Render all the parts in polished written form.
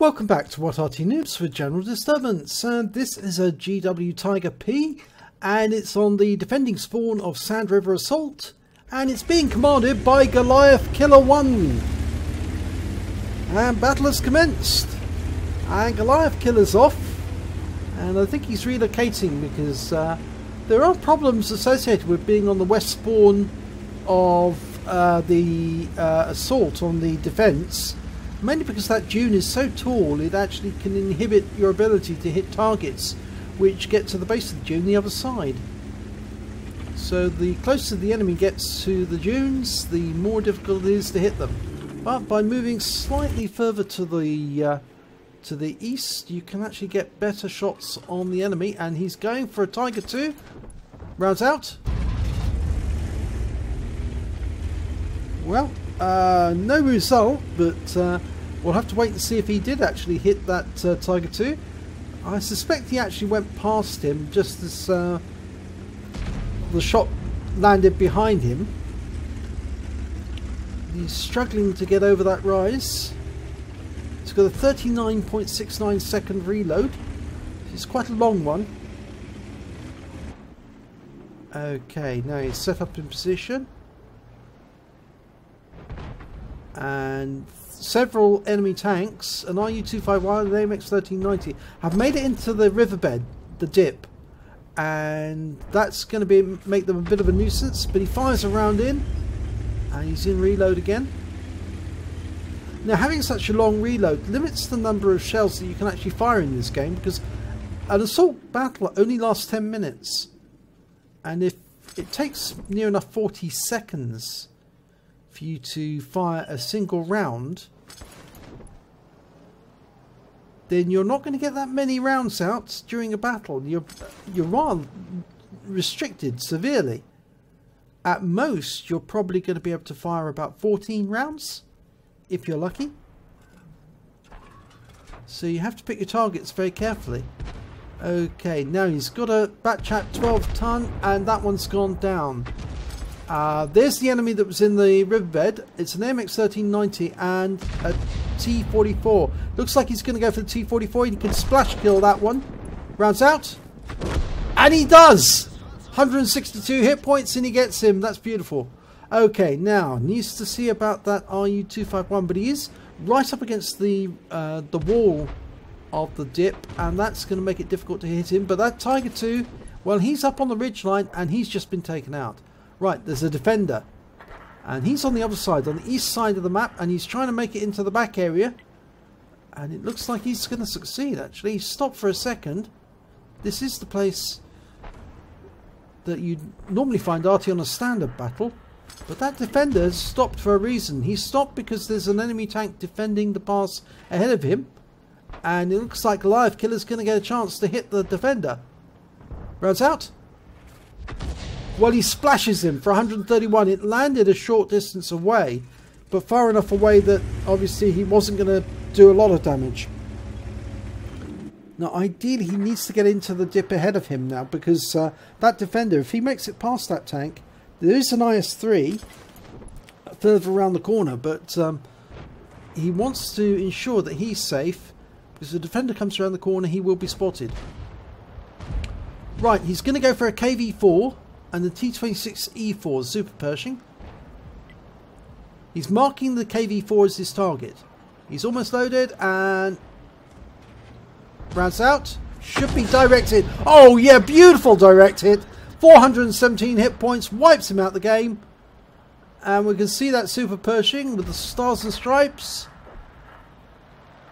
Welcome back to What Arty Noobs for General Disturbance. This is a GW Tiger P and it's on the defending spawn of Sand River Assault and it's being commanded by Goliath Killer 1. And battle has commenced and Goliath Killer's off and I think he's relocating because there are problems associated with being on the west spawn of the assault on the defence. Mainly because that dune is so tall it actually can inhibit your ability to hit targets which get to the base of the dune the other side. So the closer the enemy gets to the dunes, the more difficult it is to hit them. But by moving slightly further to the east, you can actually get better shots on the enemy. And he's going for a Tiger 2. Rounds out. Well, no result, but we'll have to wait and see if he did actually hit that Tiger 2. I suspect he actually went past him just as the shot landed behind him. He's struggling to get over that rise. He's got a 39.69 second reload. It's quite a long one. Okay, now he's set up in position. And several enemy tanks, an RU-251 and an AMX-1390 have made it into the riverbed, the dip, and that's going to make them a bit of a nuisance. But he fires a round in and he's in reload again. Now having such a long reload limits the number of shells that you can actually fire in this game, because an assault battle only lasts 10 minutes and if it takes near enough 40 seconds for you to fire a single round, then you're not going to get that many rounds out during a battle. You're rather restricted severely. At most, you're probably going to be able to fire about 14 rounds, if you're lucky. So you have to pick your targets very carefully. Okay, now he's got a Batchat 12 ton, and that one's gone down. There's the enemy that was in the riverbed. It's an AMX-1390 and a T-44. Looks like he's going to go for the T-44. He can splash kill that one. Rounds out. And he does! 162 hit points and he gets him. That's beautiful. Okay, now, needs to see about that RU-251. But he is right up against the wall of the dip. And that's going to make it difficult to hit him. But that Tiger 2, well, he's up on the ridgeline and he's just been taken out. Right, there's a defender and he's on the other side, on the east side of the map, and he's trying to make it into the back area and it looks like he's going to succeed. Actually, he stopped for a second. This is the place that you'd normally find Arty on a standard battle, but that defender has stopped for a reason. He stopped because there's an enemy tank defending the pass ahead of him and it looks like Goliath Killer's going to get a chance to hit the defender. Rounds out. Well, he splashes him for 131. It landed a short distance away, but far enough away that obviously he wasn't going to do a lot of damage. Now, ideally, he needs to get into the dip ahead of him now, because that defender, if he makes it past that tank, there is an IS-3 further around the corner, but he wants to ensure that he's safe, because if the defender comes around the corner, he will be spotted. Right, he's going to go for a KV-4. And the T-26E4 Super Pershing. He's marking the KV-4 as his target. He's almost loaded and rounds out. Should be directed. Oh yeah, beautiful direct hit. 417 hit points, wipes him out the game. And we can see that Super Pershing with the stars and stripes.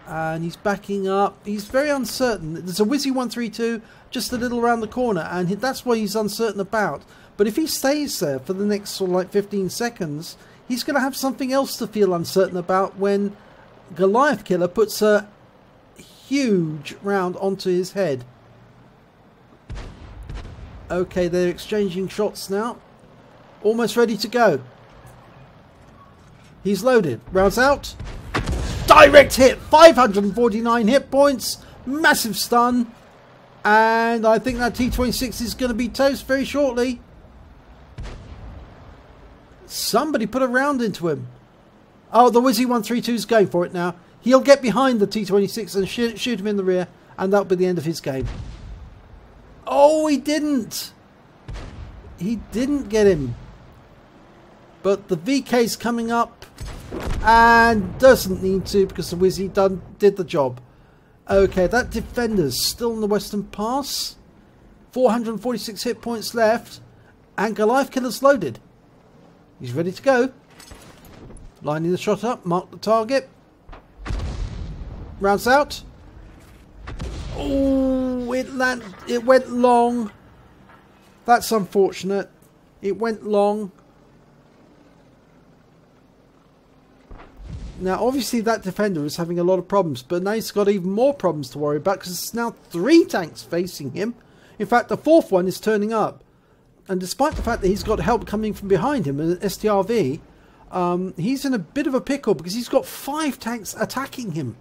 And he's backing up. He's very uncertain. There's a Wizzy 132 just a little around the corner, and that's what he's uncertain about. But if he stays there for the next sort of like 15 seconds, he's going to have something else to feel uncertain about when Goliath Killer puts a huge round onto his head. Okay, they're exchanging shots now. Almost ready to go. He's loaded. Rounds out. Direct hit, 549 hit points, massive stun, and I think that T-26 is going to be toast very shortly. Somebody put a round into him. Oh, the Wizzy 132 is going for it now. He'll get behind the T-26 and shoot him in the rear, and that'll be the end of his game. Oh, he didn't. He didn't get him. But the VK's coming up and doesn't need to because the Wizzy did the job. Okay, that defender's still in the Western Pass. 446 hit points left. And Goliath Killer's loaded. He's ready to go. Lining the shot up, mark the target. Rounds out. Oh, it went long. That's unfortunate. It went long. Now, obviously, that defender is having a lot of problems, but now he's got even more problems to worry about because it's now 3 tanks facing him. In fact, the 4th one is turning up. And despite the fact that he's got help coming from behind him, an STRV, he's in a bit of a pickle because he's got 5 tanks attacking him.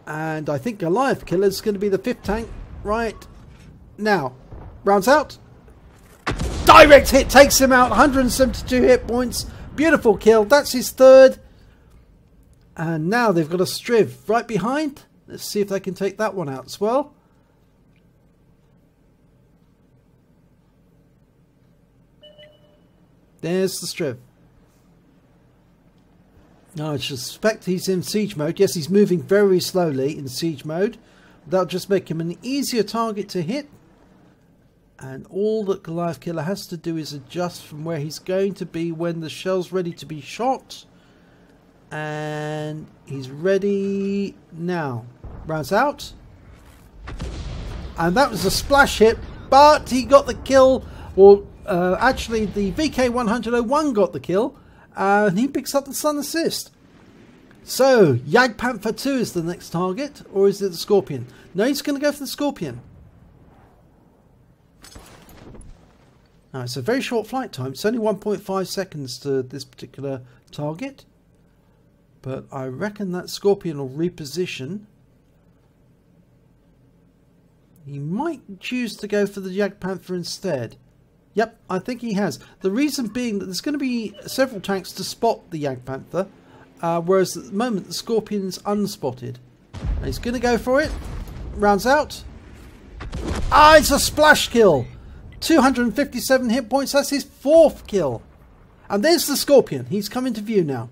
And I think Goliath Killer is going to be the 5th tank right now. Rounds out. Direct hit takes him out. 172 hit points. Beautiful kill. That's his 3rd. And now they've got a Striv right behind. Let's see if they can take that one out as well. There's the Striv. Now I suspect he's in siege mode. Yes, he's moving very slowly in siege mode. That'll just make him an easier target to hit. And all that Goliath Killer has to do is adjust from where he's going to be when the shell's ready to be shot. And he's ready now. Rounds out. And that was a splash hit, but he got the kill. Well, actually the VK100-01 got the kill. And he picks up the Sun Assist. So, Jagdpanther 2 is the next target, or is it the Scorpion? No, he's going to go for the Scorpion. Now, it's a very short flight time. It's only 1.5 seconds to this particular target. But I reckon that Scorpion will reposition. He might choose to go for the Jagdpanther instead. Yep, I think he has. The reason being that there's going to be several tanks to spot the Jagdpanther, whereas at the moment the Scorpion's unspotted. And he's going to go for it. Rounds out. Ah, it's a splash kill. 257 hit points. That's his 4th kill. And there's the Scorpion. He's come into view now.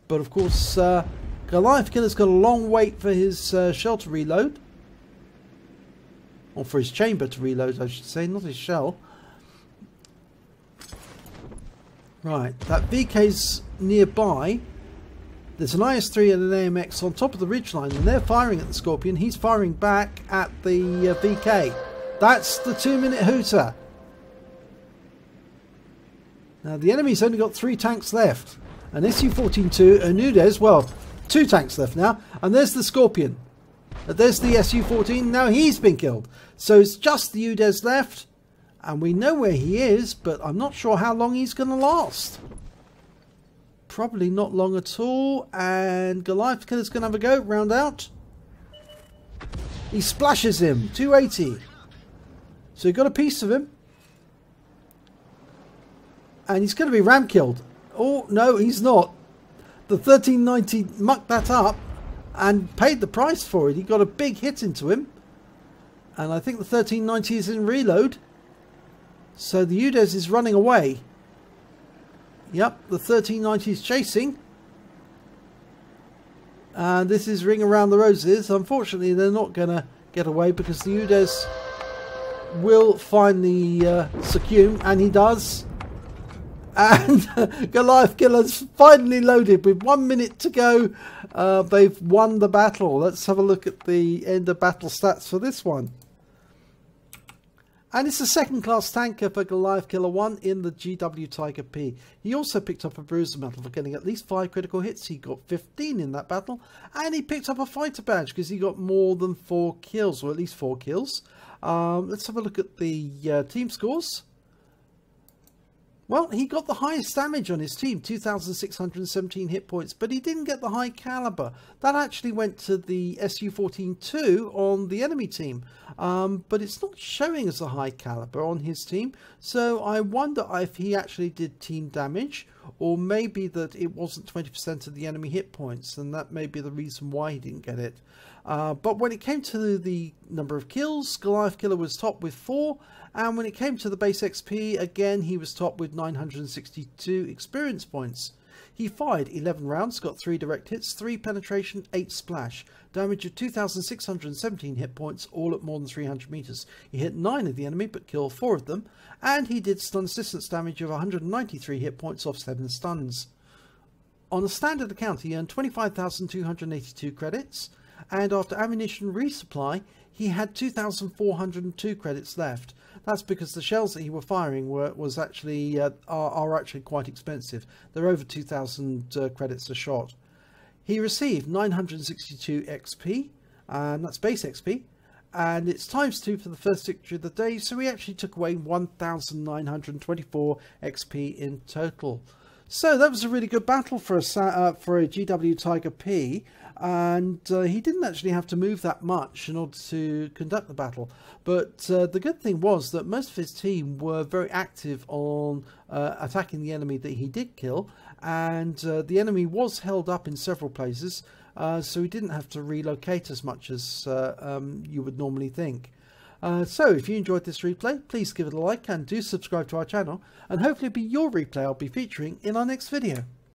But of course, Goliath Killer's got a long wait for his shell to reload. Or for his chamber to reload, I should say, not his shell. Right, that VK's nearby. There's an IS-3 and an AMX on top of the ridgeline, and they're firing at the Scorpion. He's firing back at the VK. That's the 2-minute hooter. Now, the enemy's only got 3 tanks left. An Su-14-2, a Nudes, well, 2 tanks left now. And there's the Scorpion. There's the Su-14. Now he's been killed. So it's just the Udes left. And we know where he is, but I'm not sure how long he's going to last. Probably not long at all. And Goliath Killer's going to have a go. Round out. He splashes him. 280. So he got a piece of him. And he's going to be ram killed. Oh, no, he's not. The 1390 mucked that up and paid the price for it. He got a big hit into him. And I think the 1390 is in reload. So the Udes is running away. Yep, the 1390 is chasing. And this is Ring Around the Roses. Unfortunately, they're not going to get away because the Udes will find the Succumb, and he does. And Goliath Killer's finally loaded with 1 minute to go. They've won the battle. Let's have a look at the end of battle stats for this one. And it's a 2nd class tanker for Goliath Killer 1 in the GW Tiger P. He also picked up a bruiser medal for getting at least 5 critical hits. He got 15 in that battle. And he picked up a fighter badge because he got more than 4 kills, or at least 4 kills. Let's have a look at the team scores. Well, he got the highest damage on his team, 2,617 hit points, but he didn't get the high caliber. That actually went to the SU-14-2 on the enemy team, but it's not showing as a high caliber on his team. So I wonder if he actually did team damage, or maybe that it wasn't 20% of the enemy hit points, and that may be the reason why he didn't get it. But when it came to the number of kills, Goliath Killer was top with 4, and when it came to the base XP, again he was top with 962 experience points. He fired 11 rounds, got 3 direct hits, 3 penetration, 8 splash, damage of 2,617 hit points, all at more than 300 meters. He hit 9 of the enemy but killed 4 of them, and he did stun assistance damage of 193 hit points off 7 stuns. On a standard account he earned 25,282 credits, and after ammunition resupply he had 2,402 credits left. That's because the shells that he was firing are actually quite expensive. They're over 2,000 credits a shot. He received 962 XP, and that's base XP, and it's ×2 for the first victory of the day, so he actually took away 1,924 XP in total. So that was a really good battle for a GW Tiger P, and he didn't actually have to move that much in order to conduct the battle. But the good thing was that most of his team were very active on attacking the enemy that he did kill, and the enemy was held up in several places, so he didn't have to relocate as much as you would normally think. So if you enjoyed this replay, please give it a like and do subscribe to our channel, and hopefully it'll be your replay I'll be featuring in our next video.